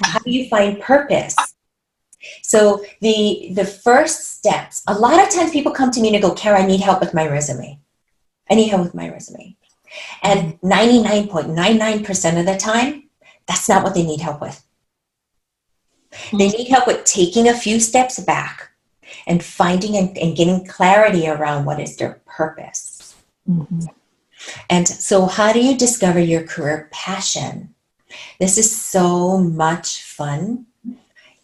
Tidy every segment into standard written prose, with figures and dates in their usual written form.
how do you find purpose? So the first steps, a lot of times people come to me and go, Kara, I need help with my resume. I need help with my resume. And 99.99% of the time, that's not what they need help with. They need help with taking a few steps back and finding and getting clarity around what is their purpose. Mm-hmm. And so how do you discover your career passion? This is so much fun.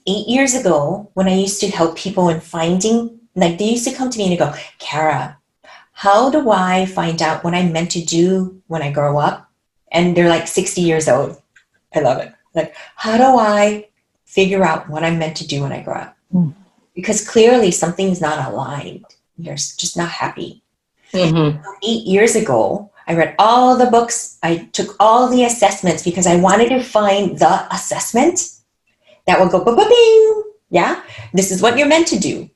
8 years ago, when I used to help people in finding, like they used to come to me and go, Kara, how do I find out what I'm meant to do when I grow up? And they're like 60 years old. I love it. Like, how do I figure out what I'm meant to do when I grow up? Because clearly something's not aligned. You're just not happy. 8 years ago, I read all the books. I took all the assessments because I wanted to find the assessment that will go ba-ba-bing. Yeah, this is what you're meant to do.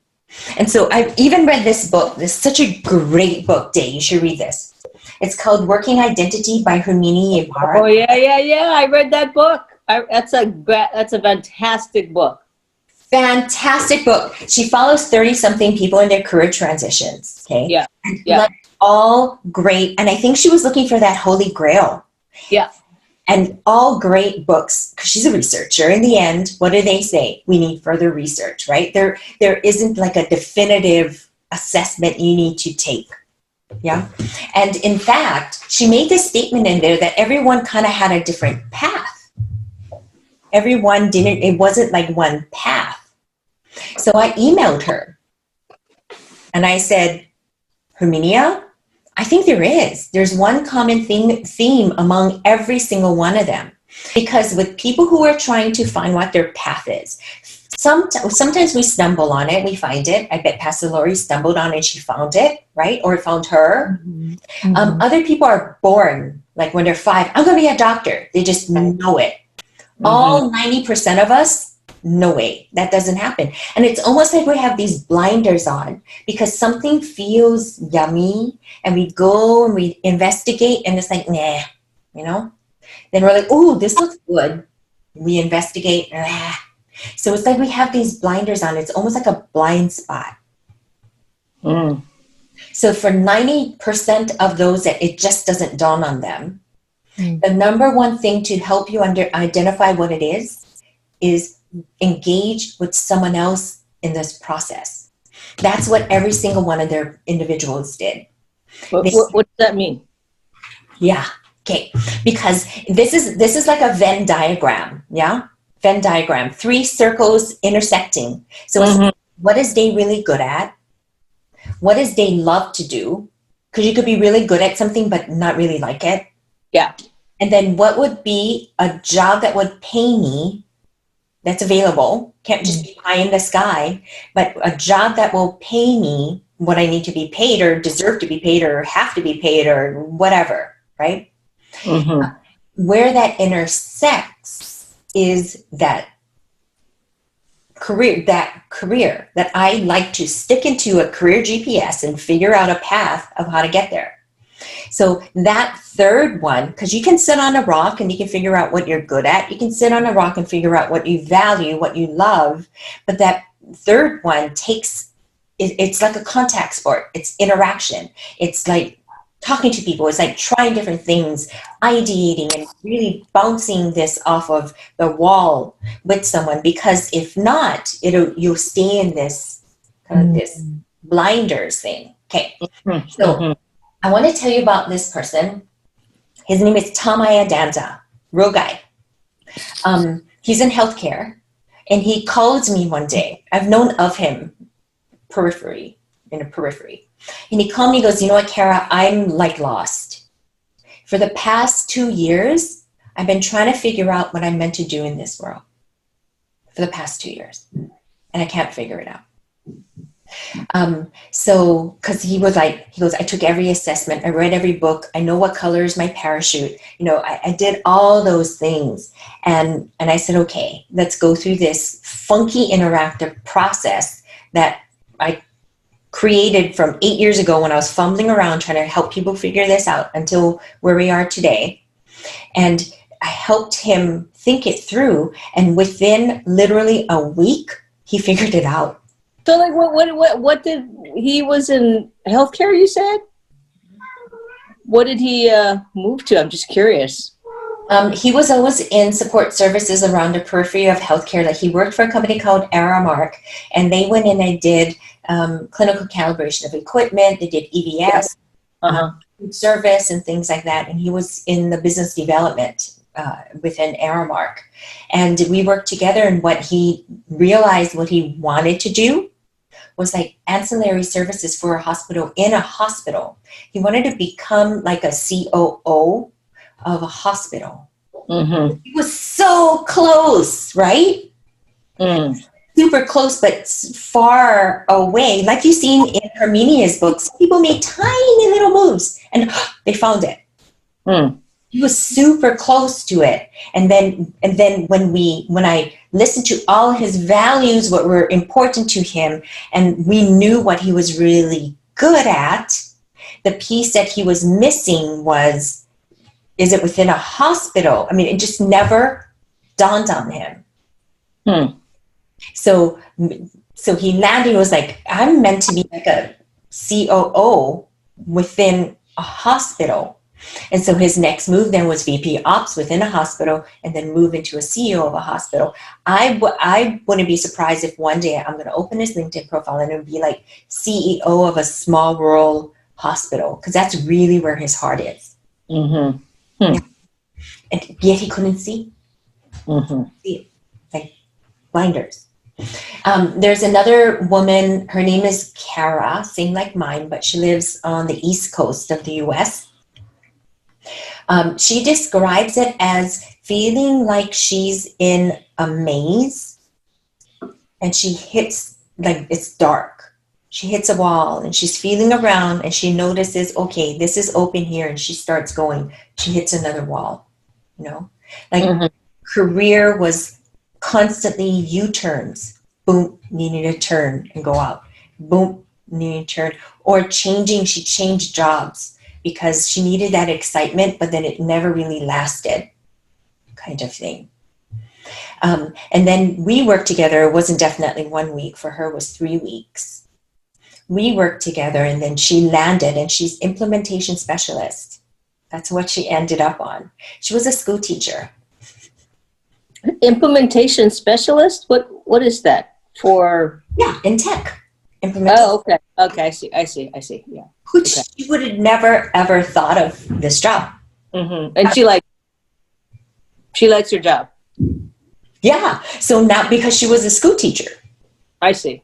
And so I've even read this book. This is such a great book, Day. You should read this. It's called Working Identity by Hermione Ibarra. Oh, yeah. I read that book. That's a fantastic book. Fantastic book. She follows 30-something people in their career transitions. Okay. Yeah. Like, all great. And I think she was looking for that holy grail. Yeah. And all great books, because she's a researcher. In the end, what do they say? We need further research, right? There isn't like a definitive assessment you need to take. Yeah. And in fact, she made this statement in there that everyone kind of had a different path. Everyone didn't, it wasn't like one path. So I emailed her and I said, Herminia, I think there's one common theme among every single one of them. Because with people who are trying to find what their path is, sometimes we stumble on it, we find it. I bet Pastor Lori stumbled on it and she found it, right? Or it found her. Other people are born, like when they're 5, I'm going to be a doctor. They just know it. All 90% of us, no way, that doesn't happen. And it's almost like we have these blinders on because something feels yummy and we go and we investigate and it's like, nah, you know? Then we're like, oh, this looks good. We investigate, nah. So it's like we have these blinders on. It's almost like a blind spot. So for 90% of those that it just doesn't dawn on them, the number one thing to help you identify what it is engage with someone else in this process. That's what every single one of their individuals did. What does that mean? Yeah. Okay. Because this is like a Venn diagram. Yeah. Venn diagram, 3 circles intersecting. So what is they really good at? What is they love to do? Because you could be really good at something, but not really like it. Yeah. And then what would be a job that would pay me that's available? Can't just be pie in the sky, but a job that will pay me what I need to be paid or deserve to be paid or have to be paid or whatever, right? Where that intersects is that career that I like to stick into a career GPS and figure out a path of how to get there. So that third one, because you can sit on a rock and you can figure out what you're good at. You can sit on a rock and figure out what you value, what you love. But that third one it's like a contact sport. It's interaction. It's like talking to people. It's like trying different things, ideating and really bouncing this off of the wall with someone. Because if not, you'll stay in this kind of this blinders thing. Okay. So I want to tell you about this person. His name is Tamaya Danza, real guy. He's in healthcare, and he called me one day. I've known of him in a periphery. And he called me, he goes, you know what, Kara, I'm like lost. For the past 2 years, I've been trying to figure out what I'm meant to do in this world. For the past 2 years. And I can't figure it out. So, because he goes, I took every assessment, I read every book, I know what color is my parachute, I did all those things. And I said, okay, let's go through this funky interactive process that I created from 8 years ago when I was fumbling around trying to help people figure this out until where we are today. And I helped him think it through, and within literally a week, he figured it out. So like what did he was in healthcare, you said? What did he move to? I'm just curious. He was always in support services around the periphery of healthcare. Like he worked for a company called Aramark, and they went in and did clinical calibration of equipment. They did EVS, food service, and things like that. And he was in the business development within Aramark. And we worked together, and what he realized what he wanted to do was like ancillary services for a hospital in a hospital. He wanted to become like a COO of a hospital. Mm-hmm. He was so close, right? Super close, but far away. Like you've seen in Herminia's books, people made tiny little moves and they found it. He was super close to it. And then when I listened to all his values, what were important to him, and we knew what he was really good at, the piece that he was missing was, is it within a hospital? I mean, it just never dawned on him. So he landed, was like, I'm meant to be like a COO within a hospital. And so his next move then was VP Ops within a hospital, and then move into a CEO of a hospital. I wouldn't be surprised if one day I'm going to open his LinkedIn profile and it would be like CEO of a small rural hospital, because that's really where his heart is. Yeah. And yet he couldn't see. See, like blinders. There's another woman, her name is Kara, same like mine, but she lives on the East Coast of the US. She describes it as feeling like she's in a maze and she hits, like it's dark. She hits a wall and she's feeling around and she notices, okay, this is open here, and she starts going. She hits another wall, you know? Like career was constantly U-turns. Boom, needing to turn and go out. Boom, needing to turn. Or changing, she changed jobs because she needed that excitement, but then it never really lasted, kind of thing. And then we worked together. It wasn't definitely 1 week. For her, it was 3 weeks. We worked together, and then she landed, and she's implementation specialist. That's what she ended up on. She was a school teacher. Implementation specialist? What is that for? Yeah, in tech. Oh, okay. Okay, I see. Yeah. Which she would have never ever thought of this job. And she likes her job. Yeah. So now, because she was a school teacher. I see.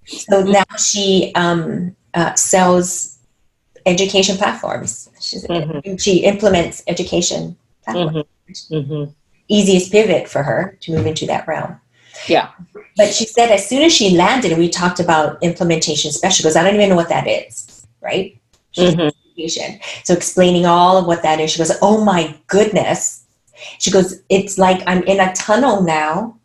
So now she sells education platforms. She implements education platforms. Easiest pivot for her to move into that realm. Yeah. But she said as soon as she landed, we talked about implementation specialist, because I don't even know what that is, right? So explaining all of what that is, she goes, oh my goodness. She goes, it's like I'm in a tunnel now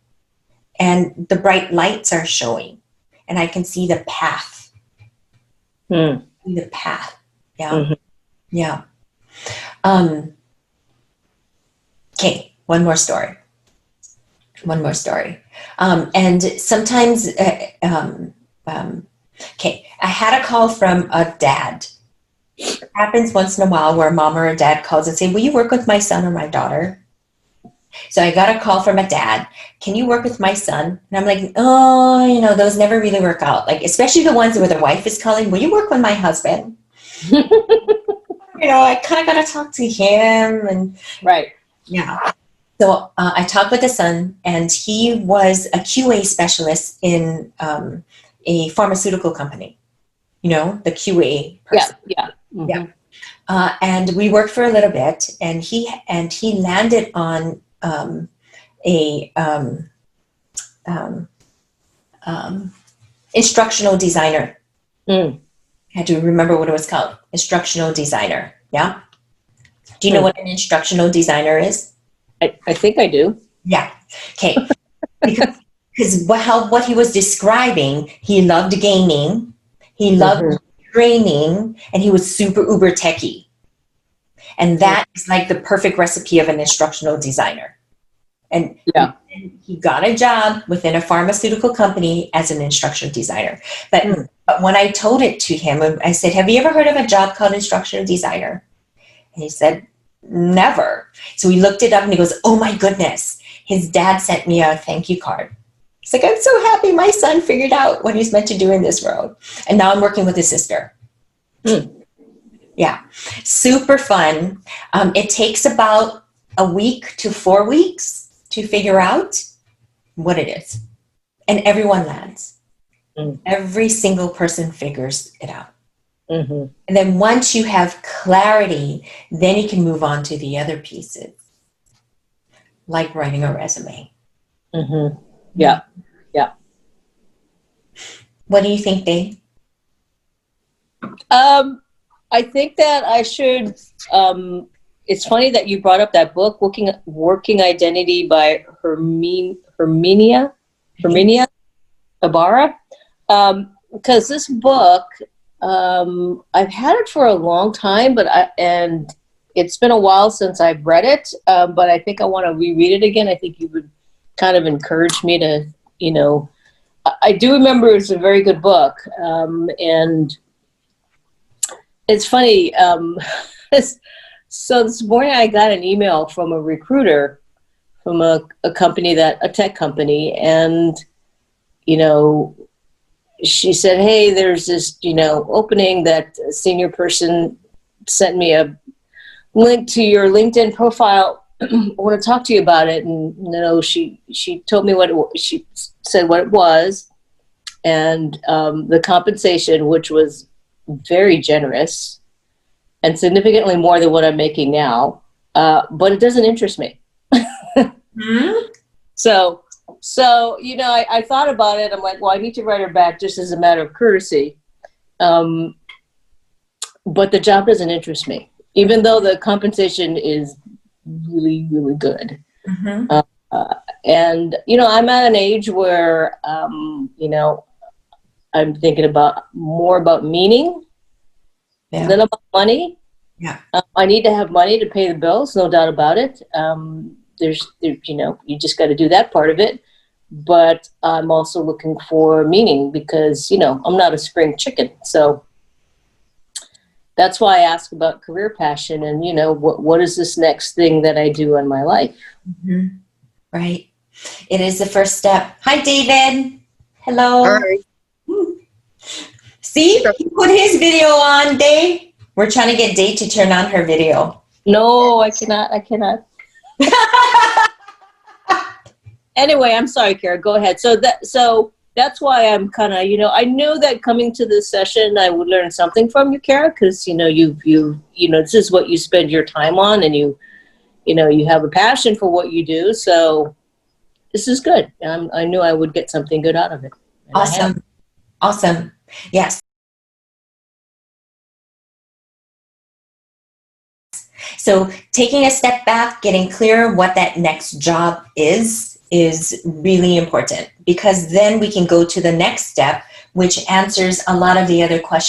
and the bright lights are showing and I can see the path. The path. Yeah. Yeah. Okay. One more story. And sometimes, okay, I had a call from a dad. It happens once in a while where a mom or a dad calls and say, will you work with my son or my daughter? So I got a call from a dad. Can you work with my son? And I'm like, oh, those never really work out. Like, especially the ones where the wife is calling, will you work with my husband? I kind of got to talk to him. And right. Yeah. So I talked with the son, and he was a QA specialist in a pharmaceutical company. The QA person. Yeah. And we worked for a little bit, and he landed on a instructional designer. I had to remember what it was called. Instructional designer. Yeah. Do you know what an instructional designer is? I think I do. Yeah. Okay. Because what he was describing, he loved gaming, he loved training, and he was super uber techie. And that is like the perfect recipe of an instructional designer. And Yeah. he got a job within a pharmaceutical company as an instructional designer. But when I told it to him, I said, have you ever heard of a job called instructional designer? And he said, never. So we looked it up and he goes, oh my goodness. His dad sent me a thank you card. He's like, I'm so happy my son figured out what he's meant to do in this world. And now I'm working with his sister. Yeah, super fun. It takes about a week to 4 weeks to figure out what it is. And everyone lands. Every single person figures it out. And then once you have clarity, then you can move on to the other pieces, like writing a resume. Yeah. Yeah. What do you think, Dave? I think that I should. It's funny that you brought up that book, Working Identity by Herminia Ibarra, because this book, I've had it for a long time, and it's been a while since I've read it, but I think I want to reread it again. I think you would kind of encourage me to, I do remember it's a very good book, and it's funny. So this morning I got an email from a recruiter from a company, a tech company, and she said, hey, there's this opening that a senior person sent me a link to your LinkedIn profile. I want to talk to you about it. And she told me she said what it was, and the compensation, which was very generous and significantly more than what I'm making now, but it doesn't interest me. So I thought about it. I'm like, well, I need to write her back just as a matter of courtesy. But the job doesn't interest me, even though the compensation is really, really good. And I'm at an age where I'm thinking more about meaning than about money. I need to have money to pay the bills, no doubt about it. You just got to do that part of it. But I'm also looking for meaning because, I'm not a spring chicken. So that's why I ask about career passion and, what is this next thing that I do in my life? Right. It is the first step. Hi, David. Hello. Hi. See, he put his video on, Dave. We're trying to get Dave to turn on her video. No, I cannot. Anyway, I'm sorry, Kara. Go ahead. So that's why I'm kind of, I know that coming to this session, I would learn something from you, Kara, because you this is what you spend your time on, and you have a passion for what you do. So this is good. I knew I would get something good out of it. Awesome. Yes. So taking a step back, getting clear what that next job is really important, because then we can go to the next step, which answers a lot of the other questions